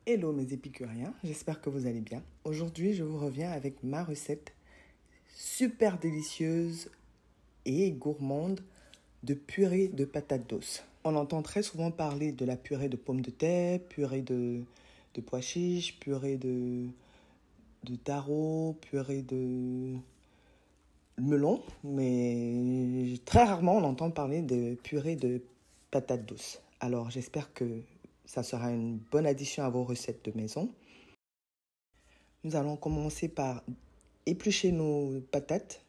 Hello mes épicuriens, j'espère que vous allez bien. Aujourd'hui, je vous reviens avec ma recette super délicieuse et gourmande de purée de patates douces. On entend très souvent parler de la purée de pommes de terre, purée de pois chiches, purée de taro, purée de melon, mais très rarement on entend parler de purée de patates douces. Alors j'espère que ça sera une bonne addition à vos recettes de maison. Nous allons commencer par éplucher nos patates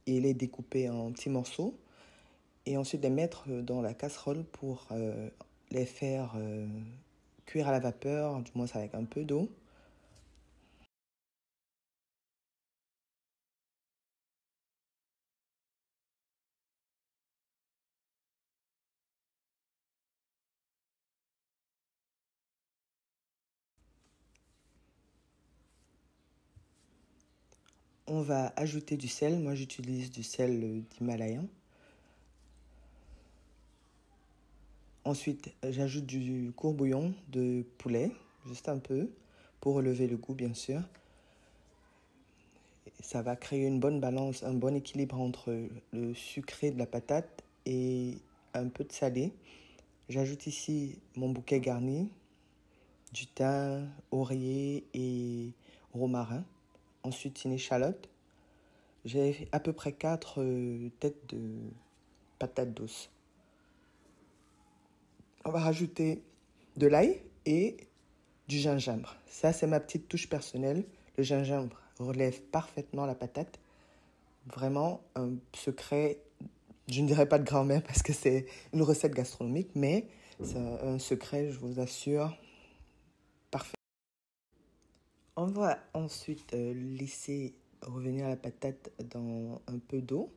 et les découper en petits morceaux et ensuite les mettre dans la casserole pour les faire cuire à la vapeur, du moins avec un peu d'eau. On va ajouter du sel. Moi, j'utilise du sel d'Himalayan. Ensuite, j'ajoute du courbouillon de poulet, juste un peu, pour relever le goût, bien sûr. Et ça va créer une bonne balance, un bon équilibre entre le sucré de la patate et un peu de salé. J'ajoute ici mon bouquet garni, du thym, laurier et romarin. Ensuite, une échalote. J'ai à peu près 4 têtes de patates douces. On va rajouter de l'ail et du gingembre. Ça, c'est ma petite touche personnelle. Le gingembre relève parfaitement la patate. Vraiment un secret, je ne dirais pas de grand-mère parce que c'est une recette gastronomique, mais c'est un secret, je vous assure, parfait. On va ensuite laisser revenir la patate dans un peu d'eau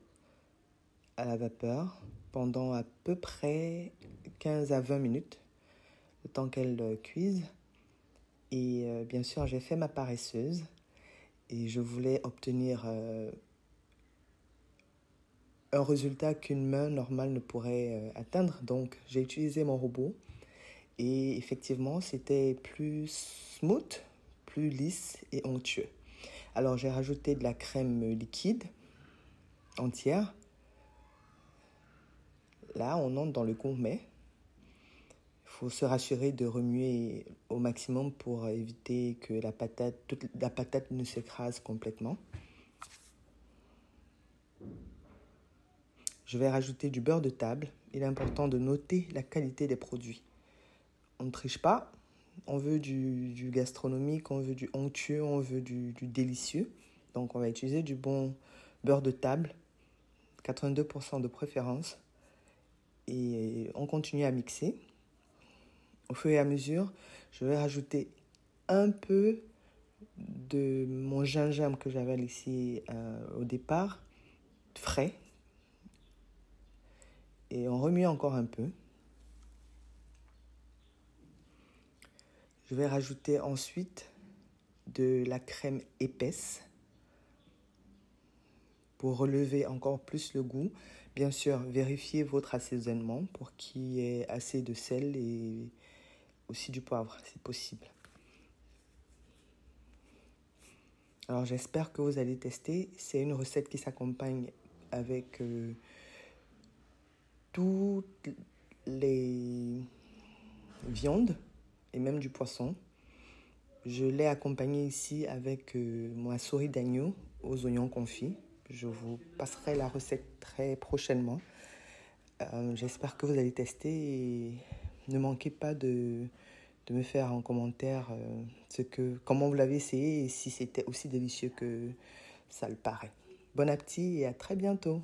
à la vapeur pendant à peu près 15 à 20 minutes, le temps qu'elle cuise. Et bien sûr, j'ai fait ma paresseuse et je voulais obtenir un résultat qu'une main normale ne pourrait atteindre. Donc, j'ai utilisé mon robot et effectivement, c'était plus smooth, plus lisse et onctueux. Alors, j'ai rajouté de la crème liquide entière. Là, on entre dans le gourmet. Il faut se rassurer de remuer au maximum pour éviter que toute la patate ne s'écrase complètement. Je vais rajouter du beurre de table. Il est important de noter la qualité des produits. On ne triche pas. On veut du gastronomique, on veut du onctueux, on veut du délicieux. Donc on va utiliser du bon beurre de table, 82% de préférence. Et on continue à mixer. Au fur et à mesure, je vais rajouter un peu de mon gingembre que j'avais laissé au départ, frais. Et on remue encore un peu. Je vais rajouter ensuite de la crème épaisse pour relever encore plus le goût. Bien sûr, vérifiez votre assaisonnement pour qu'il y ait assez de sel et aussi du poivre, si possible. Alors, j'espère que vous allez tester. C'est une recette qui s'accompagne avec toutes les viandes et même du poisson. Je l'ai accompagné ici avec ma souris d'agneau aux oignons confits. Je vous passerai la recette très prochainement. J'espère que vous allez tester et ne manquez pas de me faire en commentaire comment vous l'avez essayé et si c'était aussi délicieux que ça le paraît. Bon appétit et à très bientôt.